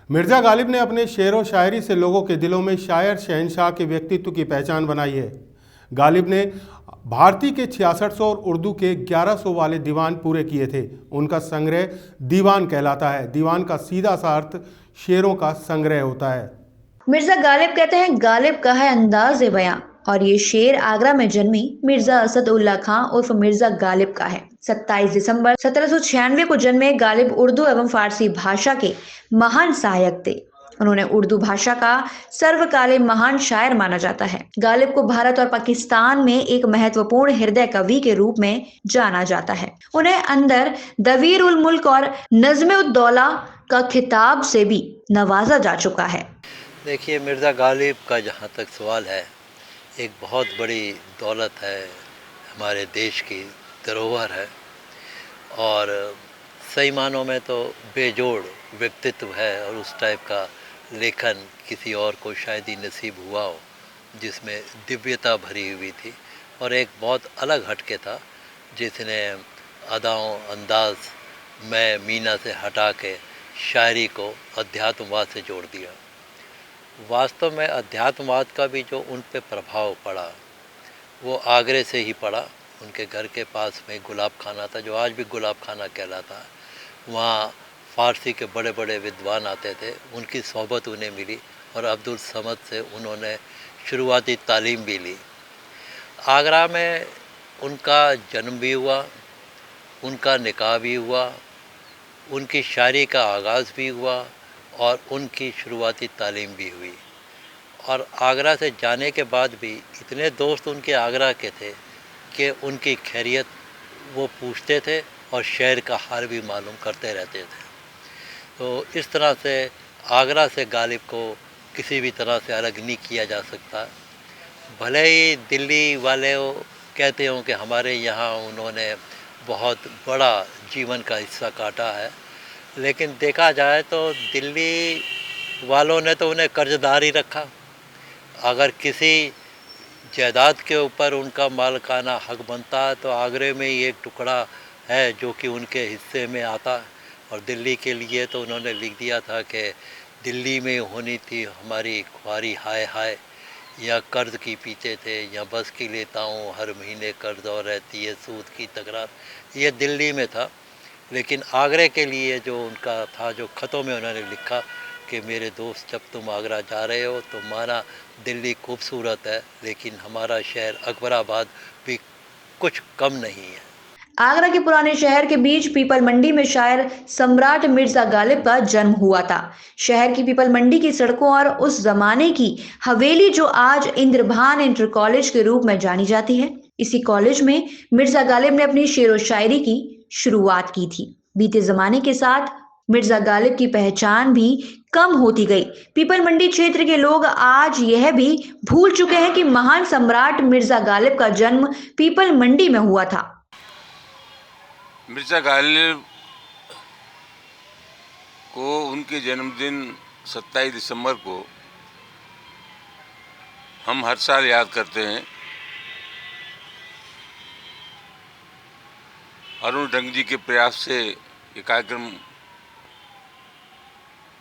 मिर्ज़ा गालिब ने अपने शेर व शायरी से लोगों के दिलों में शायर शहंशाह के व्यक्तित्व की पहचान बनाई है। गालिब ने भारती के 6600 और उर्दू के 1100 वाले दीवान पूरे किए थे। उनका संग्रह दीवान कहलाता है। दीवान का सीधा सा अर्थ शेरों का संग्रह होता है। मिर्जा गालिब कहते हैं, गालिब का है अंदाज़ बयां, और ये शेर आगरा में जन्मी मिर्जा असद उल्ला खां उर्फ मिर्जा गालिब का है। 27 दिसंबर 1796 को जन्मे गालिब उर्दू एवं फारसी भाषा के महान सहायक थे। उन्होंने उर्दू भाषा का सर्वकालीन महान शायर माना जाता है। गालिब को भारत और पाकिस्तान में एक महत्वपूर्ण हृदय कवि के रूप में जाना जाता है। उन्हें अंदर दवीर उल मुल्क और नज़्म उद दौला का खिताब से भी नवाजा जा चुका है। देखिए, मिर्ज़ा गालिब का जहाँ तक सवाल है, एक बहुत बड़ी दौलत है, हमारे देश की धरोहर है और सही मानों में तो बेजोड़ व्यक्तित्व है और उस टाइप का लेखन किसी और को शायद ही नसीब हुआ हो जिसमें दिव्यता भरी हुई थी और एक बहुत अलग हटके था जिसने अदाओं अंदाज मैं मीना से हटा के शायरी को अध्यात्मवाद से जोड़ दिया। वास्तव में अध्यात्मवाद का भी जो उन पे प्रभाव पड़ा वो आगरे से ही पड़ा। उनके घर के पास में गुलाब खाना था जो आज भी गुलाब खाना कहलाता है। वहाँ फ़ारसी के बड़े बड़े विद्वान आते थे, उनकी सोहबत उन्हें मिली और अब्दुल समद से उन्होंने शुरुआती तालीम भी ली। आगरा में उनका जन्म भी हुआ, उनका निकाह भी हुआ, उनकी शायरी का आगाज़ भी हुआ और उनकी शुरुआती तालीम भी हुई। और आगरा से जाने के बाद भी इतने दोस्त उनके आगरा के थे कि उनकी खैरियत वो पूछते थे और शहर का हाल भी मालूम करते रहते थे। तो इस तरह से आगरा से गालिब को किसी भी तरह से अलग नहीं किया जा सकता। भले ही दिल्ली वाले कहते हों कि हमारे यहाँ उन्होंने बहुत बड़ा जीवन का हिस्सा काटा है, लेकिन देखा जाए तो दिल्ली वालों ने तो उन्हें कर्जदार ही रखा। अगर किसी जायदाद के ऊपर उनका मालिकाना हक बनता है तो आगरे में ही एक टुकड़ा है जो कि उनके हिस्से में आता है। और दिल्ली के लिए तो उन्होंने लिख दिया था कि दिल्ली में होनी थी हमारी ख्वारी हाय हाय, या कर्ज़ की पीते थे या बस की लेता हूँ हर महीने कर्ज़ और रहती है सूद की तकरार, ये दिल्ली में था। लेकिन आगरे के लिए जो उनका था, जो ख़तों में उन्होंने लिखा कि मेरे दोस्त जब तुम आगरा जा रहे हो तो माना दिल्ली खूबसूरत है लेकिन हमारा शहर अकबराबाद भी कुछ कम नहीं है। आगरा के पुराने शहर के बीच पीपल मंडी में शायर सम्राट मिर्जा गालिब का जन्म हुआ था। शहर की पीपल मंडी की सड़कों और उस जमाने की हवेली जो आज इंद्रभान इंटर कॉलेज के रूप में जानी जाती है, इसी कॉलेज में मिर्जा गालिब ने अपनी शेर व शायरी की शुरुआत की थी। बीते जमाने के साथ मिर्जा गालिब की पहचान भी कम होती गई। पीपल मंडी क्षेत्र के लोग आज यह भी भूल चुके हैं कि महान सम्राट मिर्जा गालिब का जन्म पीपल मंडी में हुआ था। मिर्ज़ा गालिब को उनके जन्मदिन 27 दिसंबर को हम हर साल याद करते हैं। अरुण डंग जी के प्रयास से ये कार्यक्रम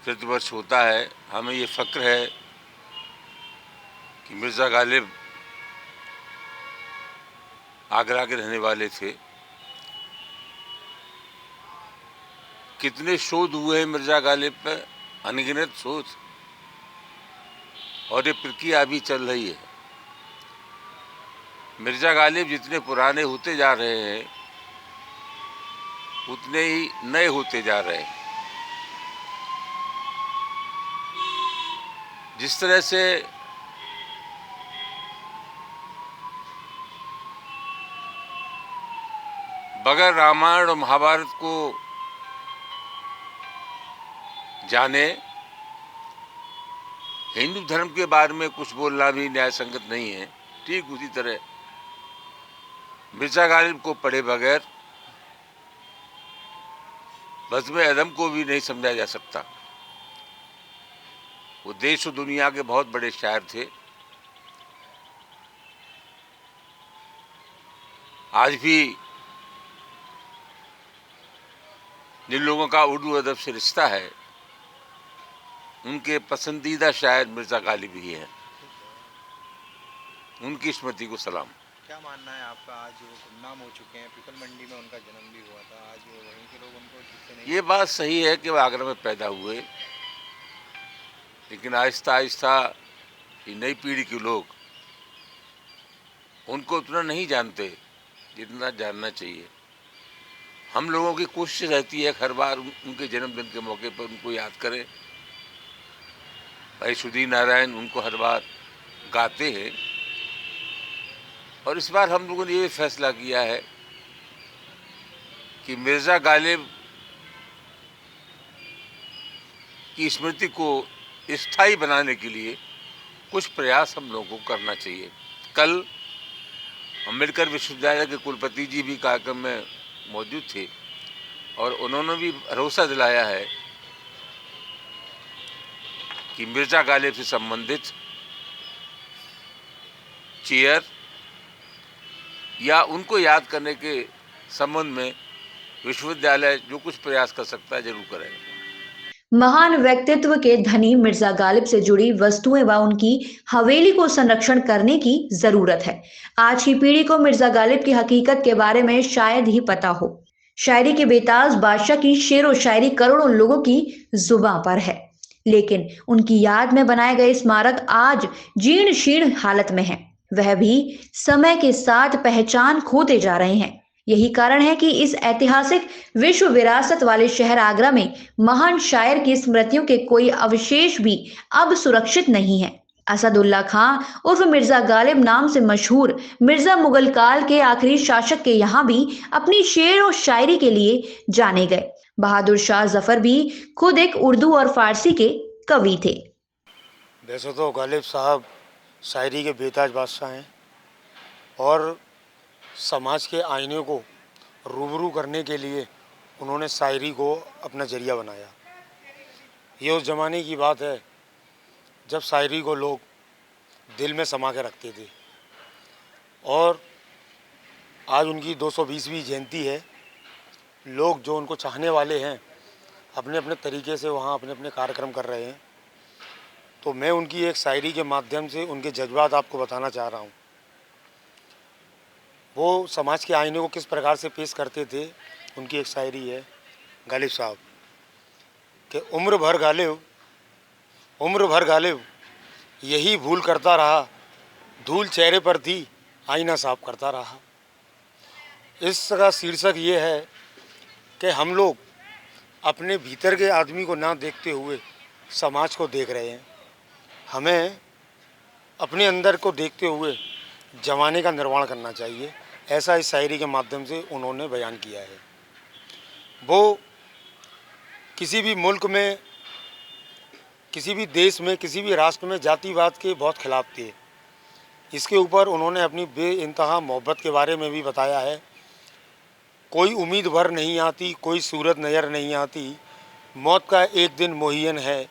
प्रतिवर्ष होता है। हमें ये फ़क्र है कि मिर्ज़ा गालिब आगरा के रहने वाले थे। कितने शोध हुए हैं मिर्ज़ा गालिब पर, अनगिनत शोध, और ये प्रक्रिया अभी चल रही है। मिर्ज़ा गालिब जितने पुराने होते जा रहे हैं उतने ही नए होते जा रहे हैं। जिस तरह से बगैर रामायण और महाभारत को जाने हिंदू धर्म के बारे में कुछ बोलना भी न्याय संगत नहीं है, ठीक उसी तरह मिर्ज़ा गालिब को पढ़े बगैर बज़्म अदम को भी नहीं समझा जा सकता। वो देश और दुनिया के बहुत बड़े शायर थे। आज भी जिन लोगों का उर्दू अदब से रिश्ता है उनके पसंदीदा शायर मिर्ज़ा गालिब ही हैं। उनकी स्मृति को सलाम। क्या मानना है आपका? आज वो गुमनाम हो चुके हैं, पीपल मंडी में उनका जन्म भी हुआ था, आज वो वहीं के लोग उनको ठीक से नहीं। ये बात सही है कि वह आगरा में पैदा हुए, लेकिन आहिस्ता आहिस्ता ये नई पीढ़ी के लोग उनको उतना नहीं जानते जितना जानना चाहिए। हम लोगों की कोशिश रहती है हर बार उनके जन्मदिन के मौके पर उनको याद करें। भाई सुधीर नारायण उनको हर बार गाते हैं, और इस बार हम लोगों ने ये फैसला किया है कि मिर्ज़ा गालिब की स्मृति को स्थायी बनाने के लिए कुछ प्रयास हम लोगों को करना चाहिए। कल अम्बेडकर विश्वविद्यालय के कुलपति जी भी कार्यक्रम में मौजूद थे, और उन्होंने भी भरोसा दिलाया है कि मिर्ज़ा गालिब से संबंधित चेयर या उनको याद करने के संबंध में विश्वविद्यालय जो कुछ प्रयास कर सकता है जरूर करेगा। महान व्यक्तित्व के धनी मिर्जा गालिब से जुड़ी वस्तुएं व उनकी हवेली को संरक्षण करने की जरूरत है। आज की पीढ़ी को मिर्जा गालिब की हकीकत के बारे में शायद ही पता हो। शायरी के बेताज बादशाह की शेर व शायरी करोड़ों लोगों की जुबां पर है, लेकिन उनकी याद में बनाए गए स्मारक आज जीर्ण शीर्ण हालत में है। वह भी समय के साथ पहचान खोते जा रहे हैं। यही कारण है कि इस ऐतिहासिक विश्व विरासत वाले शहर आगरा में महान शायर की स्मृतियों के कोई अवशेष भी अब सुरक्षित नहीं है। असदुल्ला खां उर्फ मिर्जा गालिब नाम से मशहूर मिर्जा मुगल काल के आखिरी शासक के यहाँ भी अपनी शेर और शायरी के लिए जाने गए। बहादुर शाह जफर भी खुद एक उर्दू और फारसी के कवि थे। वैसे तो गालिब साहब शायरी के बेताज बादशाह हैं, और समाज के आईने को रूबरू करने के लिए उन्होंने शायरी को अपना जरिया बनाया। ये उस ज़माने की बात है जब शायरी को लोग दिल में समा के रखते थे, और आज उनकी 220वीं जयंती है। लोग जो उनको चाहने वाले हैं अपने अपने तरीके से वहाँ अपने अपने कार्यक्रम कर रहे हैं। तो मैं उनकी एक शायरी के माध्यम से उनके जज्बात आपको बताना चाह रहा हूँ। वो समाज के आईने को किस प्रकार से पेश करते थे। उनकी एक शायरी है गालिब साहब कि उम्र भर गालिब यही भूल करता रहा, धूल चेहरे पर थी आईना साफ करता रहा। इसका शीर्षक ये है कि हम लोग अपने भीतर के आदमी को ना देखते हुए समाज को देख रहे हैं। हमें अपने अंदर को देखते हुए ज़माने का निर्माण करना चाहिए। ऐसा इस शायरी के माध्यम से उन्होंने बयान किया है। वो किसी भी मुल्क में, किसी भी देश में, किसी भी राष्ट्र में जातिवाद के बहुत खिलाफ थे। इसके ऊपर उन्होंने अपनी बेइंतहा मोहब्बत के बारे में भी बताया है। कोई उम्मीद भर नहीं आती, कोई सूरत नज़र नहीं आती, मौत का एक दिन मुहैयन है,